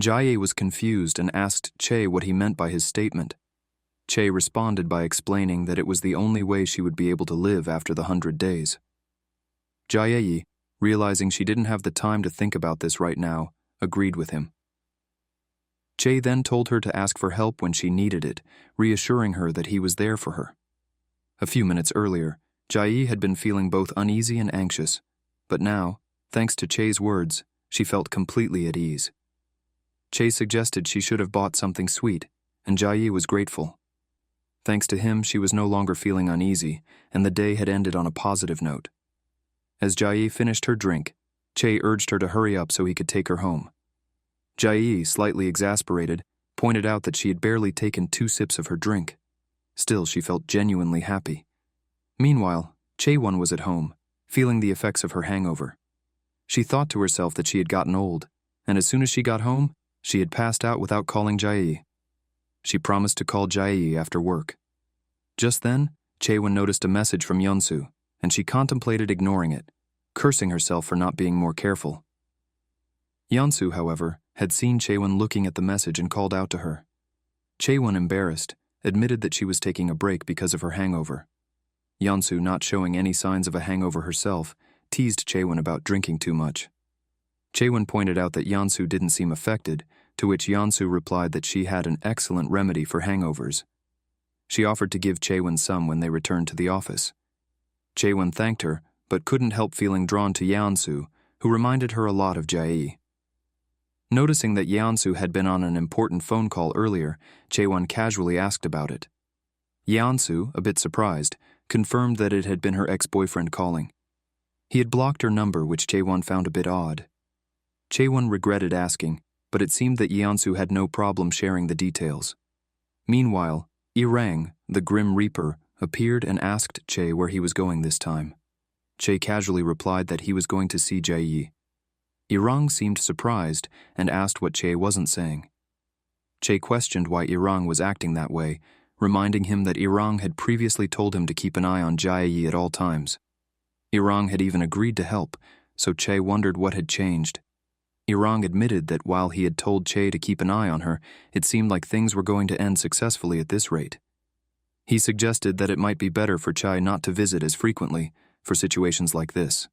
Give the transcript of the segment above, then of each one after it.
Jae was confused and asked Che what he meant by his statement. Che responded by explaining that it was the only way she would be able to live after the 100 days. Jae, realizing she didn't have the time to think about this right now, agreed with him. Che then told her to ask for help when she needed it, reassuring her that he was there for her. A few minutes earlier, Jae had been feeling both uneasy and anxious, but now, thanks to Che's words, she felt completely at ease. Che suggested she should have bought something sweet, and Jae was grateful. Thanks to him, she was no longer feeling uneasy, and the day had ended on a positive note. As Jae finished her drink, Che urged her to hurry up so he could take her home. Jae, slightly exasperated, pointed out that she had barely taken 2 sips of her drink. Still, she felt genuinely happy. Meanwhile, Chaewon was at home, feeling the effects of her hangover. She thought to herself that she had gotten old, and as soon as she got home, she had passed out without calling Jae. She promised to call Jae after work. Just then, Chaewon noticed a message from Yeonsu, and she contemplated ignoring it, cursing herself for not being more careful. Yeonsu, however, had seen Chaewon looking at the message and called out to her. Chaewon, embarrassed, admitted that she was taking a break because of her hangover. Yeonsu, not showing any signs of a hangover herself, teased Chaewon about drinking too much. Chaewon pointed out that Yeonsu didn't seem affected, to which Yeonsu replied that she had an excellent remedy for hangovers. She offered to give Chaewon some when they returned to the office. Chaewon thanked her, but couldn't help feeling drawn to Yeonsu, who reminded her a lot of Jae. Noticing that Yeonsu had been on an important phone call earlier, Chaewon casually asked about it. Yeonsu, a bit surprised, confirmed that it had been her ex-boyfriend calling. He had blocked her number, which Chaewon found a bit odd. Chaewon regretted asking, but it seemed that Yeonsu had no problem sharing the details. Meanwhile, Irang, the Grim Reaper, appeared and asked Che where he was going this time. Che casually replied that he was going to see Jae. Irang seemed surprised and asked what Che wasn't saying. Che questioned why Irang was acting that way, reminding him that Irang had previously told him to keep an eye on Jae at all times. Irang had even agreed to help, so Che wondered what had changed. Irang admitted that while he had told Che to keep an eye on her, it seemed like things were going to end successfully at this rate. He suggested that it might be better for Che not to visit as frequently for situations like this.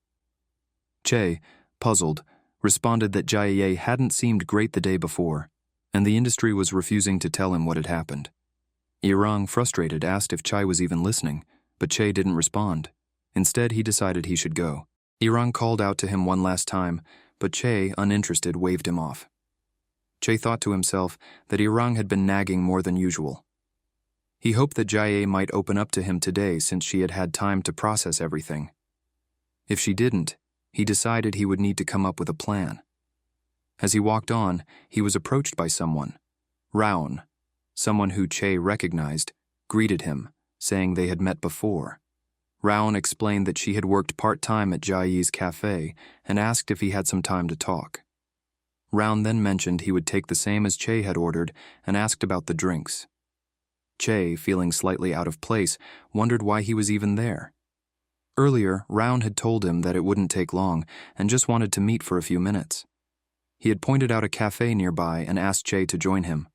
Che, puzzled, responded that Jae hadn't seemed great the day before, and the industry was refusing to tell him what had happened. Irang, frustrated, asked if Che was even listening, but Che didn't respond. Instead, he decided he should go. Irang called out to him one last time, but Che, uninterested, waved him off. Che thought to himself that Irang had been nagging more than usual. He hoped that Jae might open up to him today since she had had time to process everything. If she didn't, he decided he would need to come up with a plan. As he walked on, he was approached by someone. Raun, someone who Che recognized, greeted him, saying they had met before. Raun explained that she had worked part-time at Jae's cafe and asked if he had some time to talk. Raun then mentioned he would take the same as Che had ordered and asked about the drinks. Che, feeling slightly out of place, wondered why he was even there. Earlier, Raun had told him that it wouldn't take long and just wanted to meet for a few minutes. He had pointed out a cafe nearby and asked Che to join him.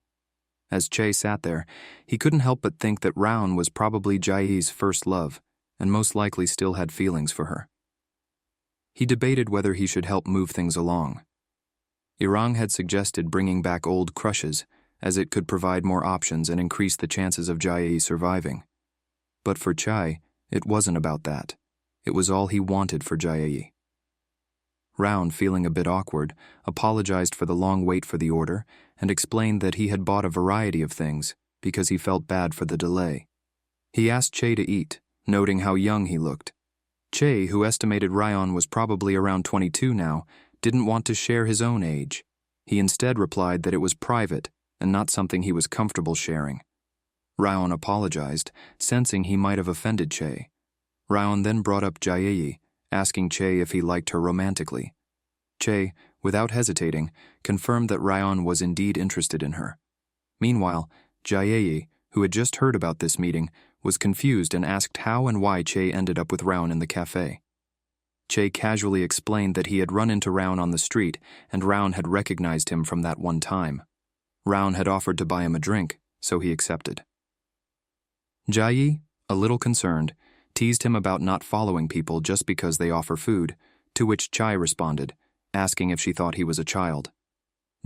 As Che sat there, he couldn't help but think that Raun was probably Jae's first love, and most likely still had feelings for her. He debated whether he should help move things along. Irang had suggested bringing back old crushes, as it could provide more options and increase the chances of Jae surviving. But for Chai, it wasn't about that. It was all he wanted for Jae. Raun, feeling a bit awkward, apologized for the long wait for the order and explained that he had bought a variety of things because he felt bad for the delay. He asked Che to eat, noting how young he looked. Che, who estimated Ryan was probably around 22 now, didn't want to share his own age. He instead replied that it was private and not something he was comfortable sharing. Ryan apologized, sensing he might have offended Che. Ryan then brought up Jae, asking Che if he liked her romantically. Che, without hesitating, confirmed that Ryan was indeed interested in her. Meanwhile, Jae, who had just heard about this meeting, was confused and asked how and why Che ended up with Ryan in the cafe. Che casually explained that he had run into Round on the street and Round had recognized him from that one time. Round had offered to buy him a drink, so he accepted. Jia, a little concerned, teased him about not following people just because they offer food, to which Chai responded, asking if she thought he was a child.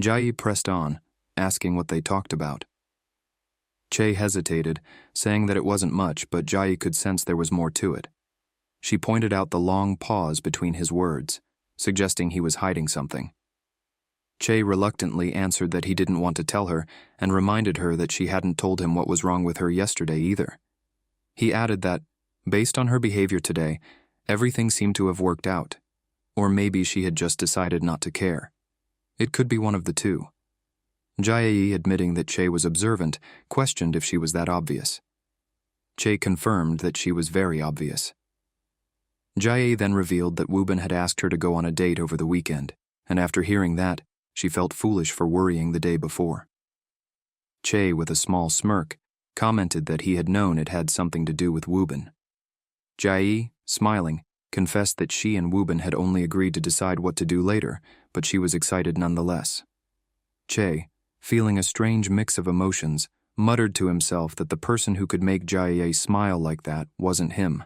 Jia pressed on, asking what they talked about. Che hesitated, saying that it wasn't much, but Jia could sense there was more to it. She pointed out the long pause between his words, suggesting he was hiding something. Che reluctantly answered that he didn't want to tell her and reminded her that she hadn't told him what was wrong with her yesterday either. He added that, based on her behavior today, everything seemed to have worked out, or maybe she had just decided not to care. It could be one of the two. Jia, admitting that Che was observant, questioned if she was that obvious. Che confirmed that she was very obvious. Jia then revealed that Woobin had asked her to go on a date over the weekend, and after hearing that, she felt foolish for worrying the day before. Che, with a small smirk, commented that he had known it had something to do with Woobin. Jia, smiling, confessed that she and Woobin had only agreed to decide what to do later, but she was excited nonetheless. Che, feeling a strange mix of emotions, muttered to himself that the person who could make Jia smile like that wasn't him.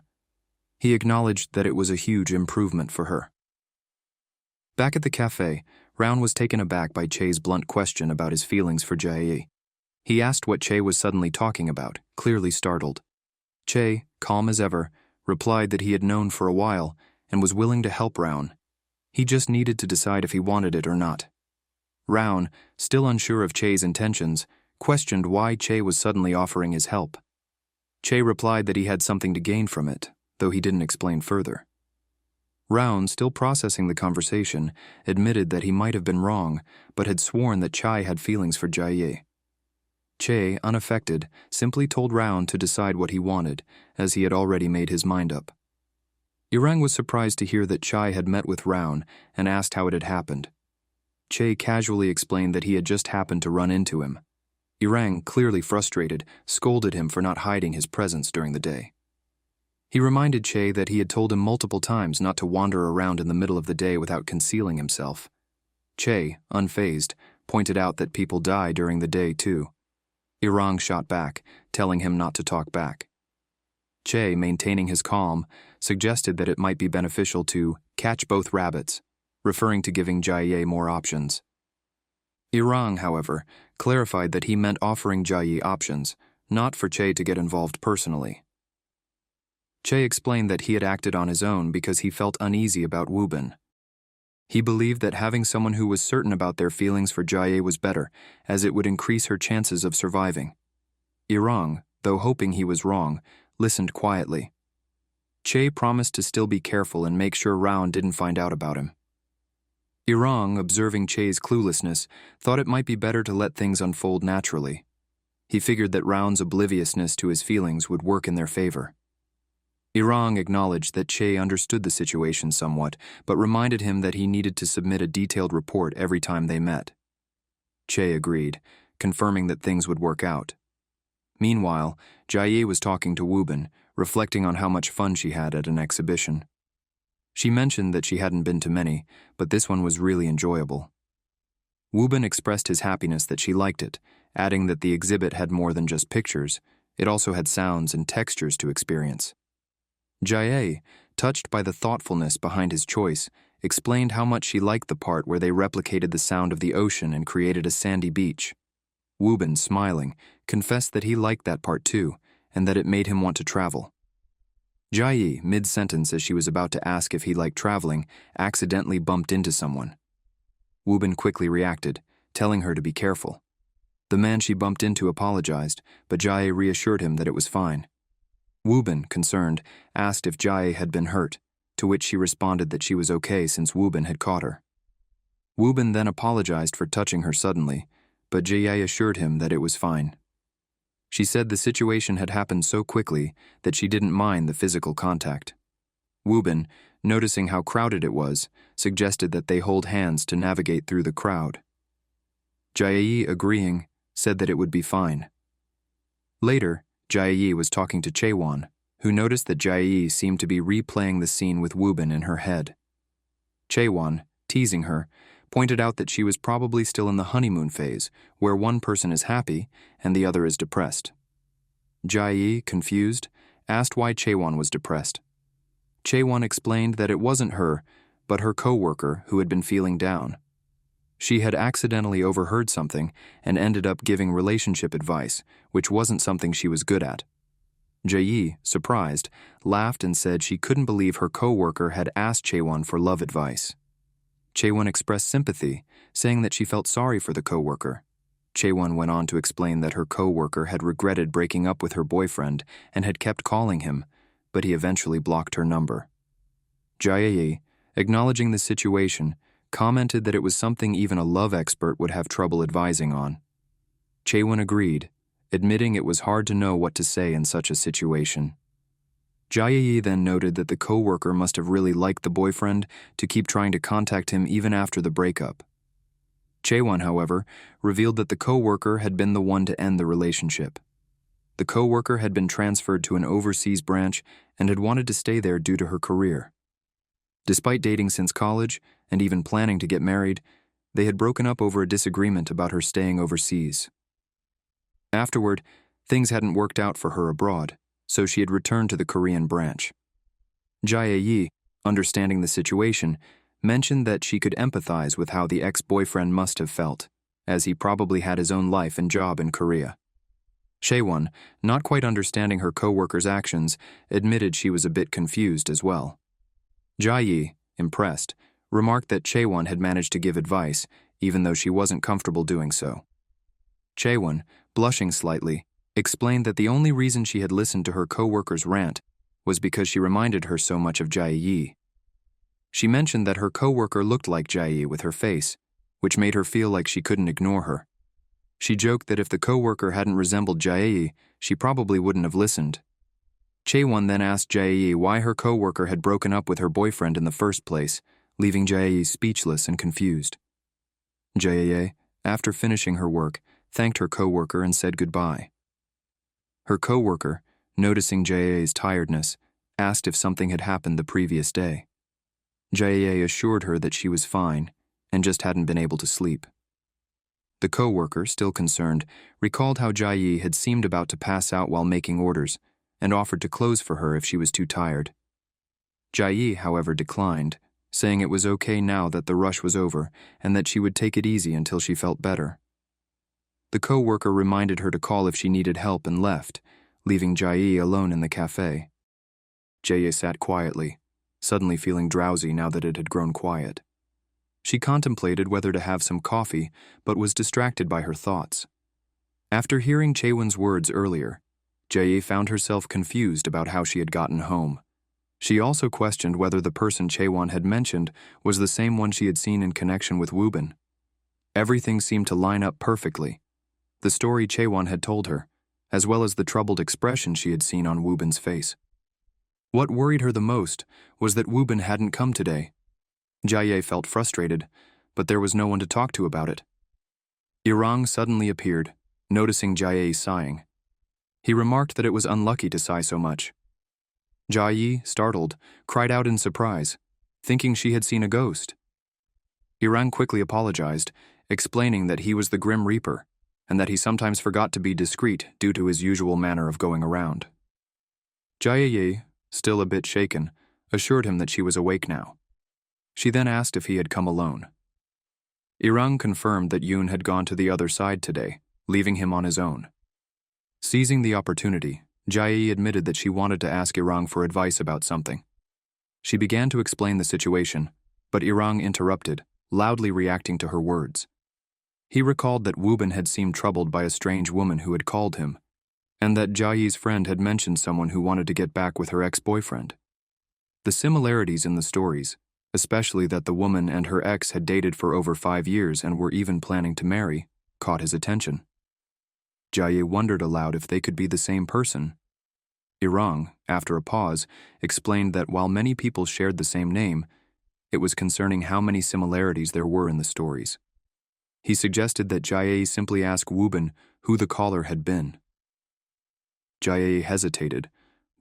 He acknowledged that it was a huge improvement for her. Back at the cafe, Round was taken aback by Che's blunt question about his feelings for Jia. He asked what Che was suddenly talking about, clearly startled. Che, calm as ever, replied that he had known for a while and was willing to help Round. He just needed to decide if he wanted it or not. Round, still unsure of Che's intentions, questioned why Che was suddenly offering his help. Che replied that he had something to gain from it, though he didn't explain further. Round, still processing the conversation, admitted that he might have been wrong, but had sworn that Chai had feelings for Jia. Che, unaffected, simply told Round to decide what he wanted, as he had already made his mind up. Irang was surprised to hear that Chai had met with Round and asked how it had happened. Che casually explained that he had just happened to run into him. Irang, clearly frustrated, scolded him for not hiding his presence during the day. He reminded Che that he had told him multiple times not to wander around in the middle of the day without concealing himself. Che, unfazed, pointed out that people die during the day too. Irang shot back, telling him not to talk back. Che, maintaining his calm, suggested that it might be beneficial to catch both rabbits, referring to giving Jia more options. Irang, however, clarified that he meant offering Jia options, not for Che to get involved personally. Che explained that he had acted on his own because he felt uneasy about Woobin. He believed that having someone who was certain about their feelings for Jia was better, as it would increase her chances of surviving. Irang, though hoping he was wrong, listened quietly. Che promised to still be careful and make sure Round didn't find out about him. Irang, observing Che's cluelessness, thought it might be better to let things unfold naturally. He figured that Round's obliviousness to his feelings would work in their favor. Irang acknowledged that Che understood the situation somewhat, but reminded him that he needed to submit a detailed report every time they met. Che agreed, confirming that things would work out. Meanwhile, Jia was talking to Woobin, reflecting on how much fun she had at an exhibition. She mentioned that she hadn't been to many, but this one was really enjoyable. Woobin expressed his happiness that she liked it, adding that the exhibit had more than just pictures, it also had sounds and textures to experience. Jia, touched by the thoughtfulness behind his choice, explained how much she liked the part where they replicated the sound of the ocean and created a sandy beach. Woobin, smiling, confessed that he liked that part too, and that it made him want to travel. Jia, mid-sentence as she was about to ask if he liked traveling, accidentally bumped into someone. Woobin quickly reacted, telling her to be careful. The man she bumped into apologized, but Jia reassured him that it was fine. Woobin, concerned, asked if Jia had been hurt, to which she responded that she was okay since Woobin had caught her. Woobin then apologized for touching her suddenly, but Jia assured him that it was fine. She said the situation had happened so quickly that she didn't mind the physical contact. Woobin, noticing how crowded it was, suggested that they hold hands to navigate through the crowd. Jia, agreeing, said that it would be fine. Later, Jia was talking to Chaewon, who noticed that Jae seemed to be replaying the scene with Woobin in her head. Chaewon, teasing her, pointed out that she was probably still in the honeymoon phase, where one person is happy and the other is depressed. Jae, confused, asked why Chaewon was depressed. Chaewon explained that it wasn't her, but her co-worker who had been feeling down. She had accidentally overheard something and ended up giving relationship advice, which wasn't something she was good at. Jae, surprised, laughed and said she couldn't believe her co-worker had asked Chaewon for love advice. Chaewon expressed sympathy, saying that she felt sorry for the co-worker. Chaewon went on to explain that her co-worker had regretted breaking up with her boyfriend and had kept calling him, but he eventually blocked her number. Jae, acknowledging the situation, commented that it was something even a love expert would have trouble advising on. Chaewon agreed, admitting it was hard to know what to say in such a situation. Jae then noted that the co-worker must have really liked the boyfriend to keep trying to contact him even after the breakup. Chaewon, however, revealed that the co-worker had been the one to end the relationship. The co-worker had been transferred to an overseas branch and had wanted to stay there due to her career. Despite dating since college and even planning to get married, they had broken up over a disagreement about her staying overseas. Afterward, things hadn't worked out for her abroad, so she had returned to the Korean branch. Jae, understanding the situation, mentioned that she could empathize with how the ex-boyfriend must have felt, as he probably had his own life and job in Korea. Chaewon, not quite understanding her co-worker's actions, admitted she was a bit confused as well. Jae, impressed, remarked that Chaewon had managed to give advice, even though she wasn't comfortable doing so. Chaewon, blushing slightly, explained that the only reason she had listened to her co-worker's rant was because she reminded her so much of Jae. She mentioned that her co-worker looked like Jae with her face, which made her feel like she couldn't ignore her. She joked that if the co-worker hadn't resembled Jae, she probably wouldn't have listened. Chaewon then asked Jae why her co-worker had broken up with her boyfriend in the first place, leaving Jae speechless and confused. Jae, after finishing her work, thanked her co-worker and said goodbye. Her co-worker, noticing Jae's tiredness, asked if something had happened the previous day. Jae assured her that she was fine and just hadn't been able to sleep. The co-worker, still concerned, recalled how Jae had seemed about to pass out while making orders and offered to close for her if she was too tired. Jae, however, declined, saying it was okay now that the rush was over and that she would take it easy until she felt better. The co-worker reminded her to call if she needed help and left, leaving Jae alone in the cafe. Jae sat quietly, suddenly feeling drowsy now that it had grown quiet. She contemplated whether to have some coffee, but was distracted by her thoughts. After hearing Chaewon's words earlier, Jae found herself confused about how she had gotten home. She also questioned whether the person Chaewon had mentioned was the same one she had seen in connection with Woobin. Everything seemed to line up perfectly. The story Chaewon had told her, as well as the troubled expression she had seen on Woobin's face. What worried her the most was that Woobin hadn't come today. Jae felt frustrated, but there was no one to talk to about it. Irang suddenly appeared, noticing Jae sighing. He remarked that it was unlucky to sigh so much. Jae, startled, cried out in surprise, thinking she had seen a ghost. Irang quickly apologized, explaining that he was the Grim Reaper, and that he sometimes forgot to be discreet due to his usual manner of going around. Jae, still a bit shaken, assured him that she was awake now. She then asked if he had come alone. Irang confirmed that Yoon had gone to the other side today, leaving him on his own. Seizing the opportunity, Jae admitted that she wanted to ask Irang for advice about something. She began to explain the situation, but Irang interrupted, loudly reacting to her words. He recalled that Woobin had seemed troubled by a strange woman who had called him, and that Jae's friend had mentioned someone who wanted to get back with her ex-boyfriend. The similarities in the stories, especially that the woman and her ex had dated for over 5 years and were even planning to marry, caught his attention. Jae wondered aloud if they could be the same person. Irang, after a pause, explained that while many people shared the same name, it was concerning how many similarities there were in the stories. He suggested that Jae simply ask Woobin who the caller had been. Jae hesitated,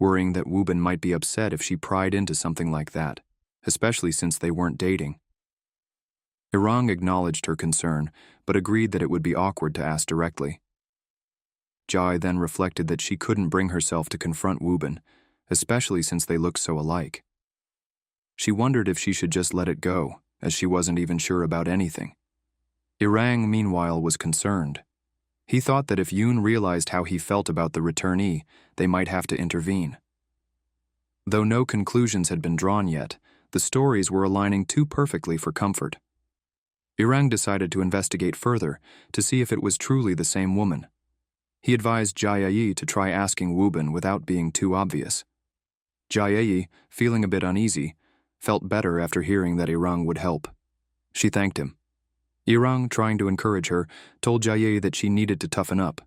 worrying that Woobin might be upset if she pried into something like that, especially since they weren't dating. Irang acknowledged her concern, but agreed that it would be awkward to ask directly. Jai then reflected that she couldn't bring herself to confront Woobin, especially since they looked so alike. She wondered if she should just let it go, as she wasn't even sure about anything. Irang, meanwhile, was concerned. He thought that if Yoon realized how he felt about the returnee, they might have to intervene. Though no conclusions had been drawn yet, the stories were aligning too perfectly for comfort. Irang decided to investigate further to see if it was truly the same woman. He advised Jia to try asking Woobin without being too obvious. Jia, feeling a bit uneasy, felt better after hearing that Irang would help. She thanked him. Irang, trying to encourage her, told Jia that she needed to toughen up.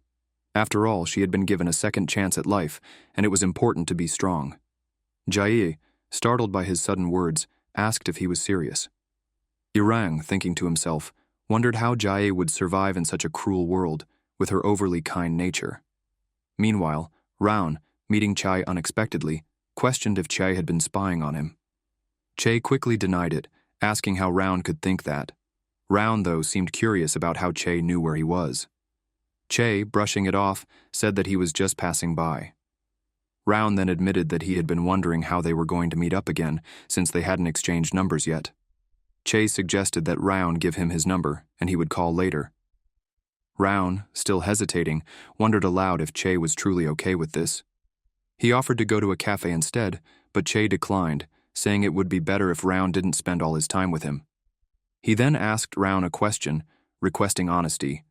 After all, she had been given a second chance at life, and it was important to be strong. Jia, startled by his sudden words, asked if he was serious. Irang, thinking to himself, wondered how Jia would survive in such a cruel world, with her overly kind nature. Meanwhile, Raun, meeting Chai unexpectedly, questioned if Chai had been spying on him. Chai quickly denied it, asking how Raun could think that. Raun, though, seemed curious about how Chai knew where he was. Chai, brushing it off, said that he was just passing by. Raun then admitted that he had been wondering how they were going to meet up again, since they hadn't exchanged numbers yet. Chai suggested that Raun give him his number, and he would call later. Raun, still hesitating, wondered aloud if Chai was truly okay with this. He offered to go to a cafe instead, but Chai declined, saying it would be better if Raun didn't spend all his time with him. He then asked Raun a question, requesting honesty.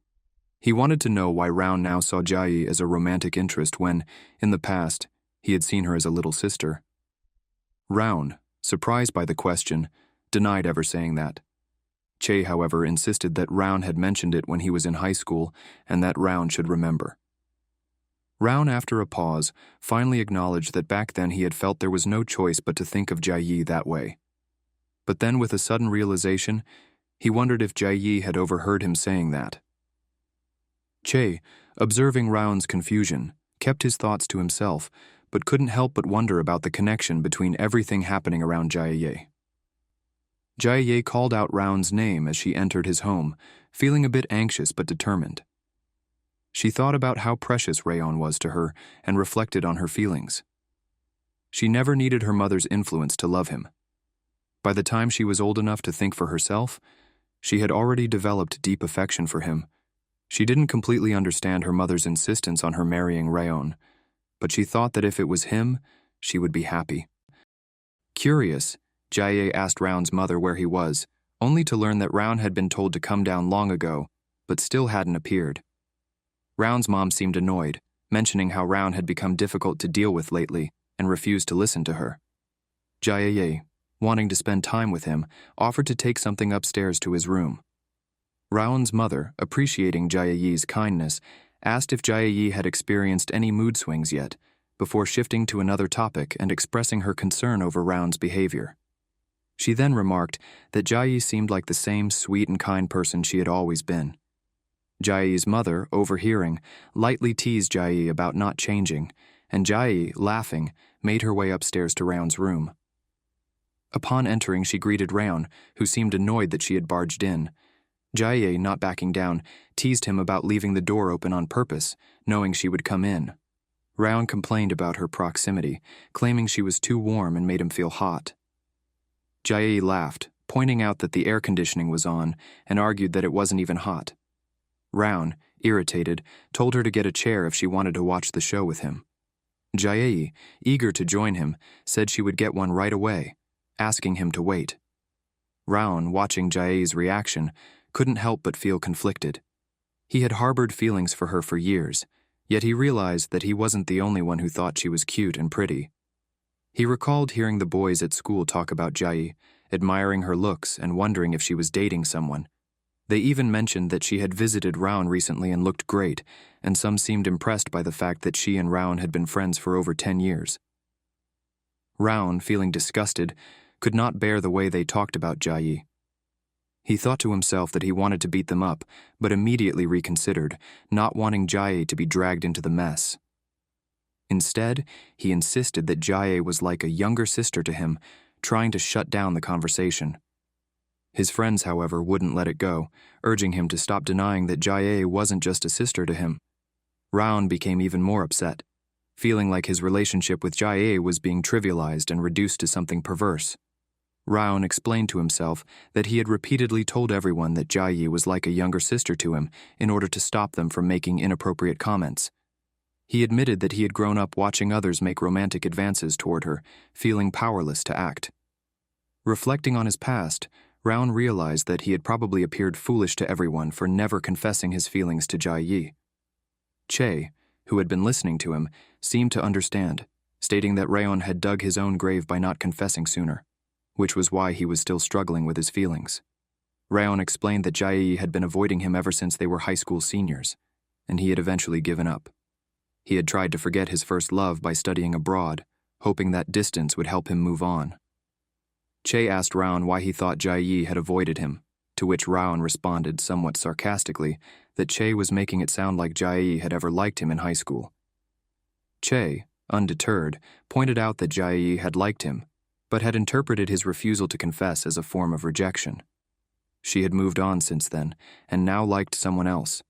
He wanted to know why Raun now saw Jai as a romantic interest when, in the past, he had seen her as a little sister. Raun, surprised by the question, denied ever saying that. Chai, however, insisted that Raun had mentioned it when he was in high school and that Raun should remember. Raun, after a pause, finally acknowledged that back then he had felt there was no choice but to think of Jai that way. But then, with a sudden realization, he wondered if Jai had overheard him saying that. Chai, observing Raun's confusion, kept his thoughts to himself, but couldn't help but wonder about the connection between everything happening around Jia. Jia called out Raun's name as she entered his home, feeling a bit anxious but determined. She thought about how precious Rayon was to her and reflected on her feelings. She never needed her mother's influence to love him. By the time she was old enough to think for herself, she had already developed deep affection for him. She didn't completely understand her mother's insistence on her marrying Rayon, but she thought that if it was him, she would be happy. Curious, Jia asked Raun's mother where he was, only to learn that Raun had been told to come down long ago, but still hadn't appeared. Raun's mom seemed annoyed, mentioning how Raun had become difficult to deal with lately and refused to listen to her. Jia, wanting to spend time with him, offered to take something upstairs to his room. Raun's mother, appreciating Jiayi's kindness, asked if Jiayi had experienced any mood swings yet, before shifting to another topic and expressing her concern over Raun's behavior. She then remarked that Jai seemed like the same sweet and kind person she had always been. Jai's mother, overhearing, lightly teased Jai about not changing, and Jai, laughing, made her way upstairs to Raun's room. Upon entering, she greeted Raun, who seemed annoyed that she had barged in. Jai, not backing down, teased him about leaving the door open on purpose, knowing she would come in. Raun complained about her proximity, claiming she was too warm and made him feel hot. Jai laughed, pointing out that the air conditioning was on, and argued that it wasn't even hot. Raun, irritated, told her to get a chair if she wanted to watch the show with him. Jai, eager to join him, said she would get one right away, asking him to wait. Raun, watching Jai's reaction, couldn't help but feel conflicted. He had harbored feelings for her for years, yet he realized that he wasn't the only one who thought she was cute and pretty. He recalled hearing the boys at school talk about Jai, admiring her looks and wondering if she was dating someone. They even mentioned that she had visited Raun recently and looked great, and some seemed impressed by the fact that she and Raun had been friends for over 10 years. Raun, feeling disgusted, could not bear the way they talked about Jai. He thought to himself that he wanted to beat them up, but immediately reconsidered, not wanting Jai to be dragged into the mess. Instead, he insisted that Jae was like a younger sister to him, trying to shut down the conversation. His friends, however, wouldn't let it go, urging him to stop denying that Jae wasn't just a sister to him. Raon became even more upset, feeling like his relationship with Jae was being trivialized and reduced to something perverse. Raon explained to himself that he had repeatedly told everyone that Jae was like a younger sister to him in order to stop them from making inappropriate comments. He admitted that he had grown up watching others make romantic advances toward her, feeling powerless to act. Reflecting on his past, Raon realized that he had probably appeared foolish to everyone for never confessing his feelings to Jae. Che, who had been listening to him, seemed to understand, stating that Raon had dug his own grave by not confessing sooner, which was why he was still struggling with his feelings. Raon explained that Jae had been avoiding him ever since they were high school seniors, and he had eventually given up. He had tried to forget his first love by studying abroad, hoping that distance would help him move on. Che asked Raon why he thought Jae had avoided him, to which Raon responded somewhat sarcastically that Che was making it sound like Jae had ever liked him in high school. Che, undeterred, pointed out that Jae had liked him, but had interpreted his refusal to confess as a form of rejection. She had moved on since then, and now liked someone else.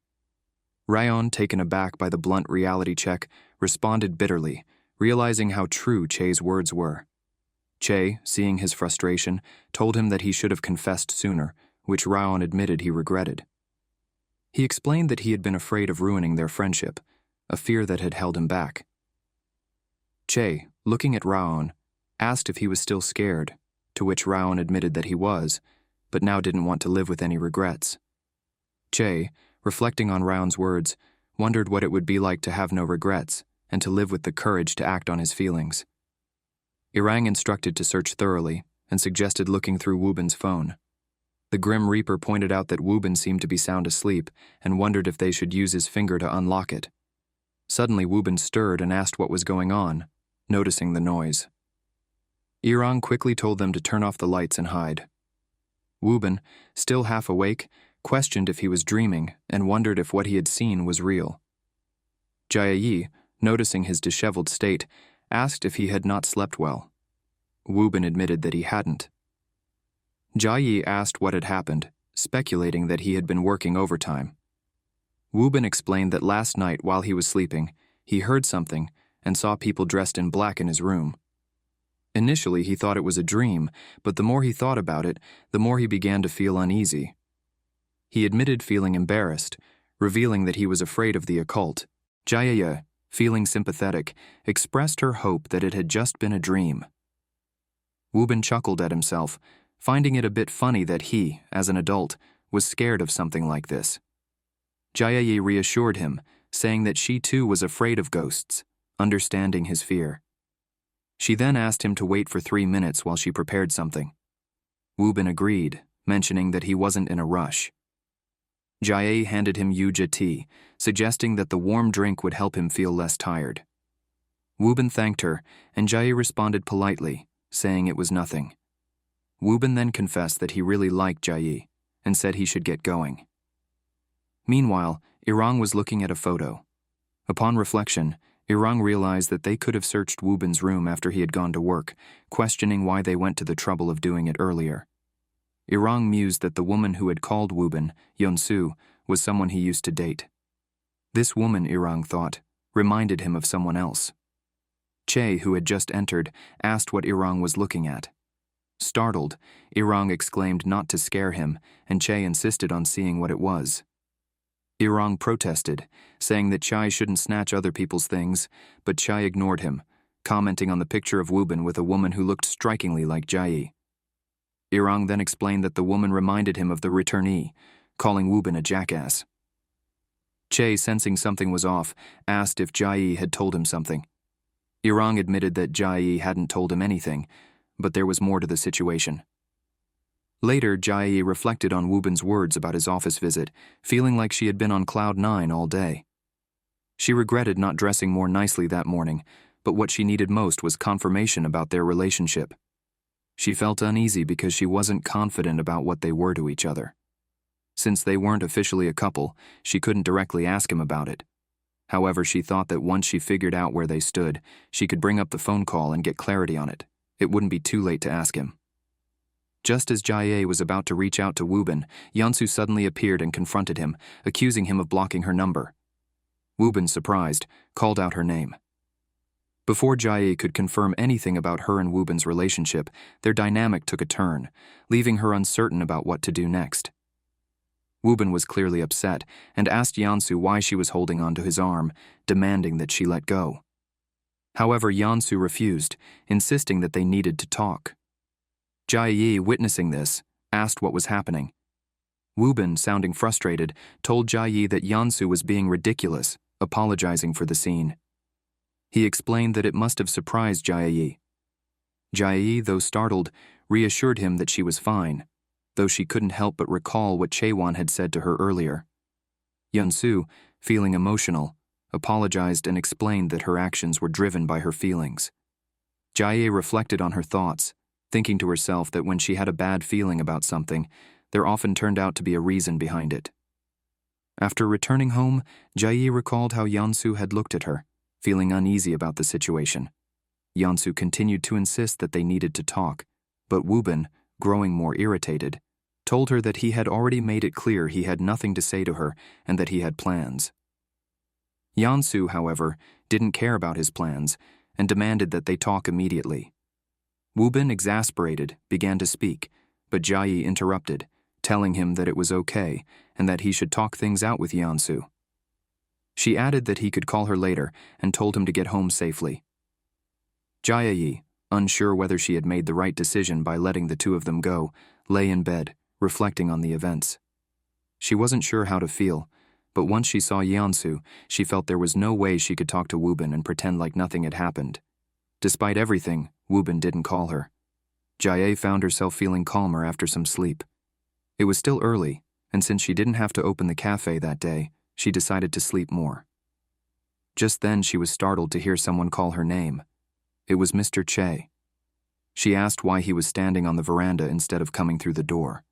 Raon, taken aback by the blunt reality check, responded bitterly, realizing how true Che's words were. Che, seeing his frustration, told him that he should have confessed sooner, which Raon admitted he regretted. He explained that he had been afraid of ruining their friendship, a fear that had held him back. Che, looking at Raon, asked if he was still scared, to which Raon admitted that he was, but now didn't want to live with any regrets. Che, reflecting on Raon's words, wondered what it would be like to have no regrets and to live with the courage to act on his feelings. Irang instructed to search thoroughly and suggested looking through Wubin's phone. The Grim Reaper pointed out that Wubin seemed to be sound asleep and wondered if they should use his finger to unlock it. Suddenly Wubin stirred and asked what was going on, noticing the noise. Irang quickly told them to turn off the lights and hide. Wubin, still half awake, questioned if he was dreaming and wondered if what he had seen was real. Jae, noticing his disheveled state, asked if he had not slept well. Wubin admitted that he hadn't. Jae asked what had happened, speculating that he had been working overtime. Wubin explained that last night while he was sleeping, he heard something and saw people dressed in black in his room. Initially, he thought it was a dream, but the more he thought about it, the more he began to feel uneasy. He admitted feeling embarrassed, revealing that he was afraid of the occult. Jae, feeling sympathetic, expressed her hope that it had just been a dream. Wubin chuckled at himself, finding it a bit funny that he, as an adult, was scared of something like this. Jae reassured him, saying that she too was afraid of ghosts, understanding his fear. She then asked him to wait for 3 minutes while she prepared something. Wubin agreed, mentioning that he wasn't in a rush. Jae handed him yuja tea, suggesting that the warm drink would help him feel less tired. Wubin thanked her, and Jae responded politely, saying it was nothing. Wubin then confessed that he really liked Jae, and said he should get going. Meanwhile, Irang was looking at a photo. Upon reflection, Irang realized that they could have searched Wubin's room after he had gone to work, questioning why they went to the trouble of doing it earlier. Irang mused that the woman who had called Wubin, Yeonsu, was someone he used to date. This woman, Irang thought, reminded him of someone else. Che, who had just entered, asked what Irang was looking at. Startled, Irang exclaimed not to scare him, and Che insisted on seeing what it was. Irang protested, saying that Chai shouldn't snatch other people's things, but Chai ignored him, commenting on the picture of Wubin with a woman who looked strikingly like Jae. Irang then explained that the woman reminded him of the returnee, calling Wubin a jackass. Che, sensing something was off, asked if Jae had told him something. Irang admitted that Jae hadn't told him anything, but there was more to the situation. Later, Jae reflected on Wubin's words about his office visit, feeling like she had been on cloud 9 all day. She regretted not dressing more nicely that morning, but what she needed most was confirmation about their relationship. She felt uneasy because she wasn't confident about what they were to each other. Since they weren't officially a couple, she couldn't directly ask him about it. However, she thought that once she figured out where they stood, she could bring up the phone call and get clarity on it. It wouldn't be too late to ask him. Just as Jae was about to reach out to Woobin, Yeonsu suddenly appeared and confronted him, accusing him of blocking her number. Woobin, surprised, called out her name. Before Jae could confirm anything about her and Woobin's relationship, their dynamic took a turn, leaving her uncertain about what to do next. Woobin was clearly upset and asked Yeonsu why she was holding onto his arm, demanding that she let go. However, Yeonsu refused, insisting that they needed to talk. Jae, witnessing this, asked what was happening. Woobin, sounding frustrated, told Jae that Yeonsu was being ridiculous, apologizing for the scene. He explained that it must have surprised Jae. Jae, though startled, reassured him that she was fine, though she couldn't help but recall what Chaewon had said to her earlier. Yeonsu, feeling emotional, apologized and explained that her actions were driven by her feelings. Jae reflected on her thoughts, thinking to herself that when she had a bad feeling about something, there often turned out to be a reason behind it. After returning home, Jae recalled how Yeonsu had looked at her, feeling uneasy about the situation. Yeonsu continued to insist that they needed to talk, but Woobin, growing more irritated, told her that he had already made it clear he had nothing to say to her and that he had plans. Yeonsu, however, didn't care about his plans and demanded that they talk immediately. Woobin, exasperated, began to speak, but Jae interrupted, telling him that it was okay and that he should talk things out with Yeonsu. She added that he could call her later and told him to get home safely. Jae, unsure whether she had made the right decision by letting the two of them go, lay in bed, reflecting on the events. She wasn't sure how to feel, but once she saw Yeonsu, she felt there was no way she could talk to Woobin and pretend like nothing had happened. Despite everything, Woobin didn't call her. Jae found herself feeling calmer after some sleep. It was still early, and since she didn't have to open the cafe that day, she decided to sleep more. Just then she was startled to hear someone call her name. It was Mr. Che. She asked why he was standing on the veranda instead of coming through the door.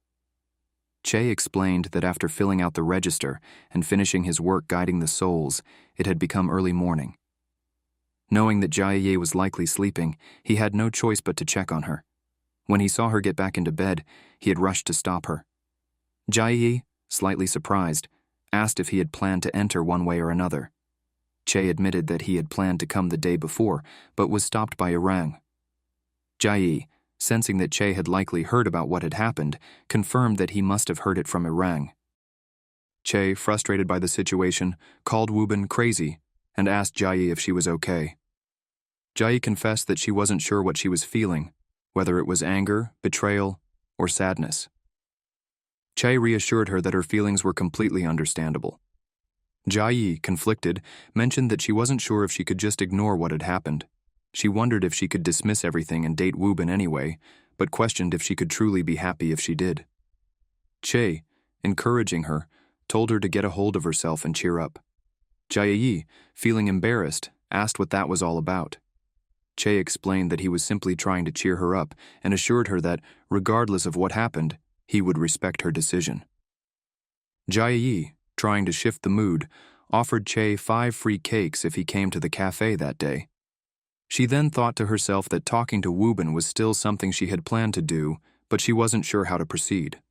Che explained that after filling out the register and finishing his work guiding the souls, it had become early morning. Knowing that Jae was likely sleeping, he had no choice but to check on her. When he saw her get back into bed, he had rushed to stop her. Jae, slightly surprised, asked if he had planned to enter one way or another. Che admitted that he had planned to come the day before, but was stopped by Irang. Jae, sensing that Che had likely heard about what had happened, confirmed that he must have heard it from Irang. Che, frustrated by the situation, called Woobin crazy and asked Jae if she was okay. Jae confessed that she wasn't sure what she was feeling, whether it was anger, betrayal, or sadness. Che reassured her that her feelings were completely understandable. Jae, conflicted, mentioned that she wasn't sure if she could just ignore what had happened. She wondered if she could dismiss everything and date Woobin anyway, but questioned if she could truly be happy if she did. Che, encouraging her, told her to get a hold of herself and cheer up. Jae, feeling embarrassed, asked what that was all about. Che explained that he was simply trying to cheer her up and assured her that, regardless of what happened, he would respect her decision. Jae, trying to shift the mood, offered Che 5 free cakes if he came to the cafe that day. She then thought to herself that talking to Woobin was still something she had planned to do, but she wasn't sure how to proceed.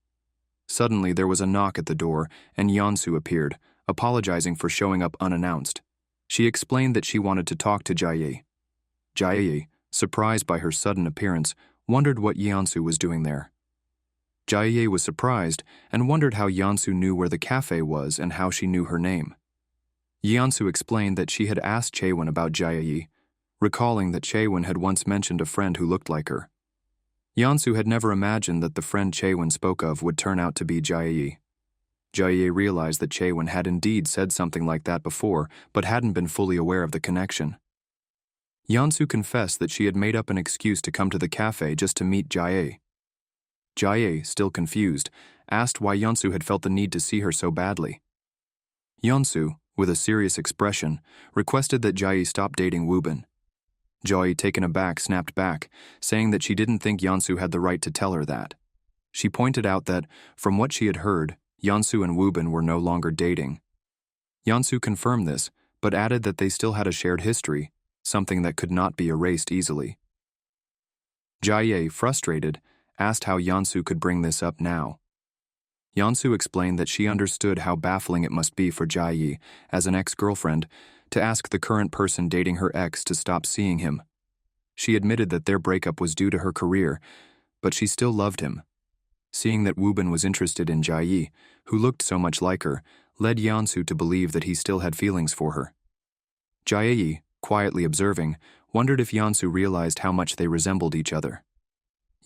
Suddenly there was a knock at the door, and Yeonsu appeared, apologizing for showing up unannounced. She explained that she wanted to talk to Jae. Jae, surprised by her sudden appearance, wondered what Yeonsu was doing there. Jae was surprised and wondered how Yeonsu knew where the cafe was and how she knew her name. Yeonsu explained that she had asked Chaewon about Jae, recalling that Chaewon had once mentioned a friend who looked like her. Yeonsu had never imagined that the friend Chaewon spoke of would turn out to be Jae. Jae realized that Chaewon had indeed said something like that before, but hadn't been fully aware of the connection. Yeonsu confessed that she had made up an excuse to come to the cafe just to meet Jae. Jae, still confused, asked why Yeonsu had felt the need to see her so badly. Yeonsu, with a serious expression, requested that Jae stop dating Woobin. Jae, taken aback, snapped back, saying that she didn't think Yeonsu had the right to tell her that. She pointed out that, from what she had heard, Yeonsu and Woobin were no longer dating. Yeonsu confirmed this, but added that they still had a shared history, something that could not be erased easily. Jae, frustrated, asked how Yeonsu could bring this up now. Yeonsu explained that she understood how baffling it must be for Jae, as an ex-girlfriend, to ask the current person dating her ex to stop seeing him. She admitted that their breakup was due to her career, but she still loved him. Seeing that Woobin was interested in Jae, who looked so much like her, led Yeonsu to believe that he still had feelings for her. Jae, quietly observing, wondered if Yeonsu realized how much they resembled each other.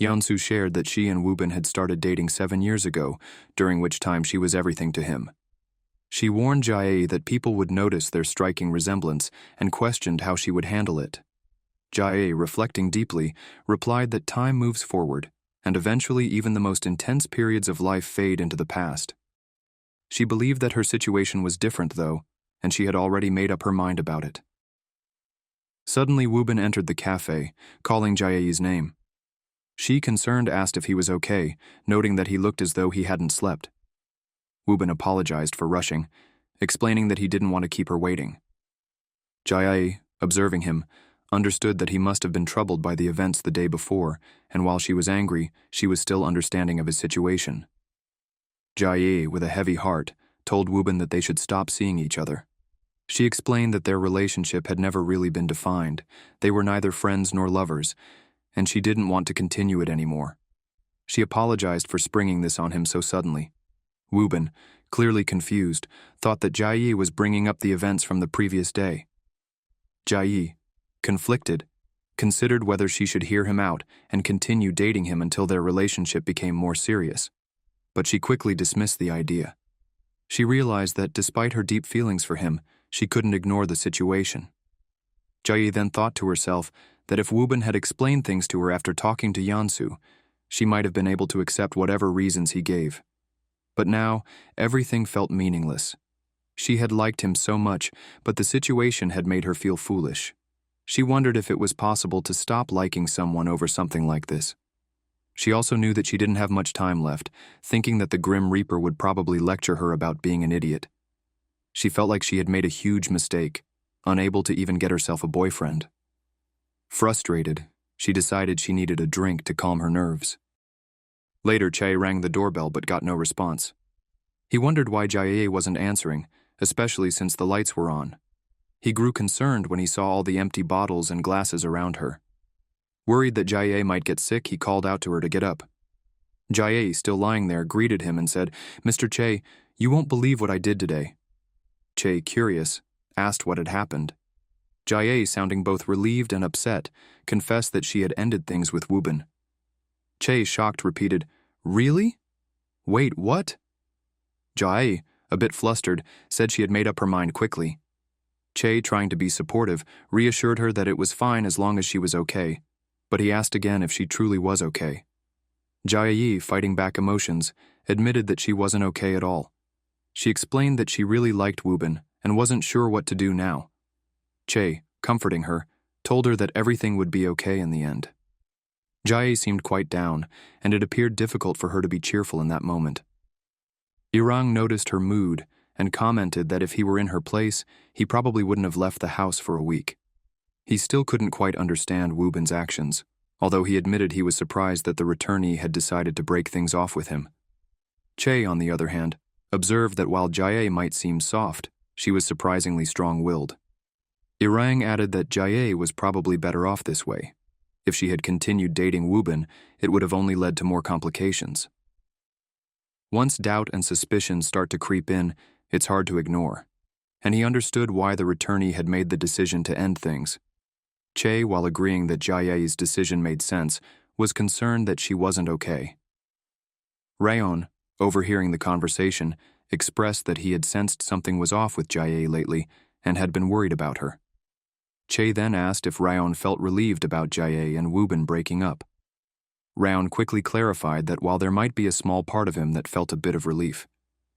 Yeonsu shared that she and Woobin had started dating 7 years ago, during which time she was everything to him. She warned Jae that people would notice their striking resemblance and questioned how she would handle it. Jae, reflecting deeply, replied that time moves forward, and eventually even the most intense periods of life fade into the past. She believed that her situation was different, though, and she had already made up her mind about it. Suddenly, Woobin entered the cafe, calling Jae's name. She, concerned, asked if he was okay, noting that he looked as though he hadn't slept. Woobin apologized for rushing, explaining that he didn't want to keep her waiting. Jae, observing him, understood that he must have been troubled by the events the day before, and while she was angry, she was still understanding of his situation. Jae, with a heavy heart, told Woobin that they should stop seeing each other. She explained that their relationship had never really been defined, they were neither friends nor lovers, and she didn't want to continue it anymore. She apologized for springing this on him so suddenly. Woobin, clearly confused, thought that Jae was bringing up the events from the previous day. Jae, conflicted, considered whether she should hear him out and continue dating him until their relationship became more serious. But she quickly dismissed the idea. She realized that despite her deep feelings for him, she couldn't ignore the situation. Jae then thought to herself that if Woobin had explained things to her after talking to Yeonsu, she might have been able to accept whatever reasons he gave. But now, everything felt meaningless. She had liked him so much, but the situation had made her feel foolish. She wondered if it was possible to stop liking someone over something like this. She also knew that she didn't have much time left, thinking that the Grim Reaper would probably lecture her about being an idiot. She felt like she had made a huge mistake, unable to even get herself a boyfriend. Frustrated, she decided she needed a drink to calm her nerves. Later, Chae rang the doorbell but got no response. He wondered why Jae wasn't answering, especially since the lights were on. He grew concerned when he saw all the empty bottles and glasses around her. Worried that Jae might get sick, he called out to her to get up. Jae, still lying there, greeted him and said, "Mr. Chae, you won't believe what I did today." Chae, curious, asked what had happened. Jae, sounding both relieved and upset, confessed that she had ended things with Woobin. Chae, shocked, repeated, "Really? Wait, what?" Jae, a bit flustered, said she had made up her mind quickly. Chae, trying to be supportive, reassured her that it was fine as long as she was okay, but he asked again if she truly was okay. Jae, fighting back emotions, admitted that she wasn't okay at all. She explained that she really liked Woobin and wasn't sure what to do now. Chae, comforting her, told her that everything would be okay in the end. Jae seemed quite down, and it appeared difficult for her to be cheerful in that moment. Irang noticed her mood and commented that if he were in her place, he probably wouldn't have left the house for a week. He still couldn't quite understand Woobin's actions, although he admitted he was surprised that the returnee had decided to break things off with him. Chae, on the other hand, observed that while Jae might seem soft, she was surprisingly strong-willed. Irang added that Jae was probably better off this way. If she had continued dating Woobin, it would have only led to more complications. Once doubt and suspicion start to creep in, it's hard to ignore, and he understood why the returnee had made the decision to end things. Chae, while agreeing that Jae's decision made sense, was concerned that she wasn't okay. Rayon, overhearing the conversation, expressed that he had sensed something was off with Jae lately and had been worried about her. Chae then asked if Rayon felt relieved about Jae and Woobin breaking up. Rayon quickly clarified that while there might be a small part of him that felt a bit of relief,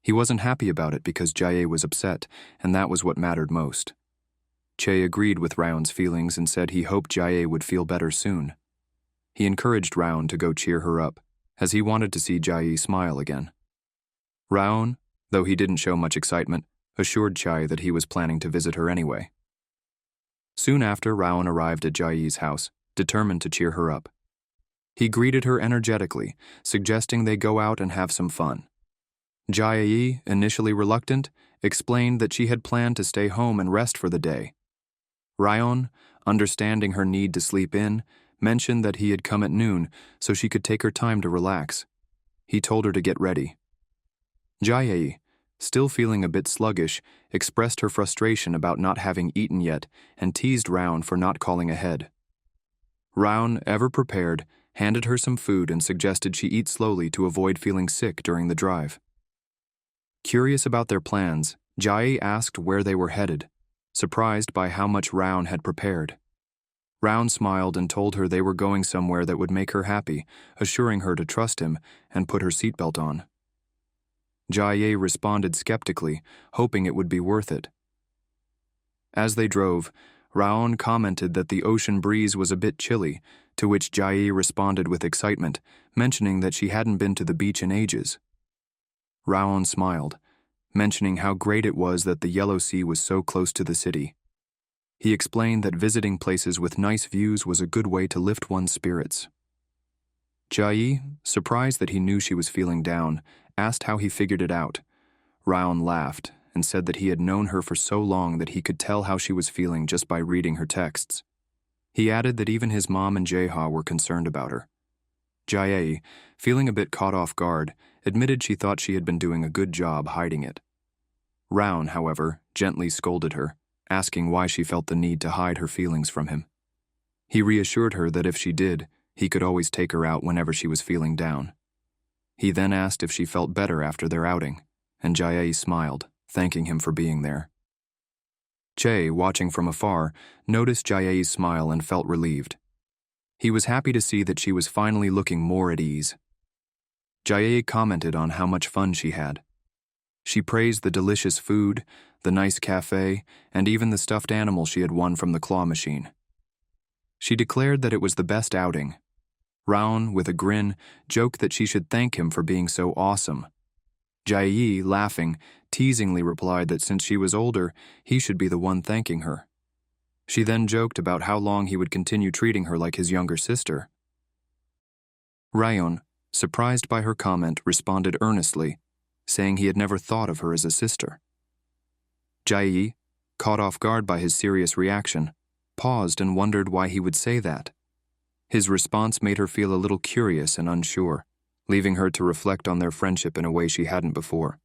he wasn't happy about it because Jae was upset, and that was what mattered most. Chae agreed with Rayon's feelings and said he hoped Jae would feel better soon. He encouraged Rayon to go cheer her up, as he wanted to see Jae smile again. Rayon, though he didn't show much excitement, assured Chai that he was planning to visit her anyway. Soon after, Raon arrived at Jai's house, determined to cheer her up. He greeted her energetically, suggesting they go out and have some fun. Jai, initially reluctant, explained that she had planned to stay home and rest for the day. Raon, understanding her need to sleep in, mentioned that he had come at noon so she could take her time to relax. He told her to get ready. Jai, still feeling a bit sluggish, expressed her frustration about not having eaten yet and teased Raon for not calling ahead. Raon, ever prepared, handed her some food and suggested she eat slowly to avoid feeling sick during the drive. Curious about their plans, Jai asked where they were headed, surprised by how much Raon had prepared. Raon smiled and told her they were going somewhere that would make her happy, assuring her to trust him and put her seatbelt on. Jai responded skeptically, hoping it would be worth it. As they drove, Raon commented that the ocean breeze was a bit chilly, to which Jai responded with excitement, mentioning that she hadn't been to the beach in ages. Raon smiled, mentioning how great it was that the Yellow Sea was so close to the city. He explained that visiting places with nice views was a good way to lift one's spirits. Jai, surprised that he knew she was feeling down, asked how he figured it out. Raon laughed and said that he had known her for so long that he could tell how she was feeling just by reading her texts. He added that even his mom and Jaeha were concerned about her. Jai, feeling a bit caught off guard, admitted she thought she had been doing a good job hiding it. Raon, however, gently scolded her, asking why she felt the need to hide her feelings from him. He reassured her that if she did, he could always take her out whenever she was feeling down. He then asked if she felt better after their outing, and Jai smiled, thanking him for being there. Che, watching from afar, noticed Jai's smile and felt relieved. He was happy to see that she was finally looking more at ease. Jai commented on how much fun she had. She praised the delicious food, the nice cafe, and even the stuffed animal she had won from the claw machine. She declared that it was the best outing. Raon, with a grin, joked that she should thank him for being so awesome. Jai, laughing, teasingly replied that since she was older, he should be the one thanking her. She then joked about how long he would continue treating her like his younger sister. Raon, surprised by her comment, responded earnestly, saying he had never thought of her as a sister. Jai, caught off guard by his serious reaction, paused and wondered why he would say that. His response made her feel a little curious and unsure, leaving her to reflect on their friendship in a way she hadn't before.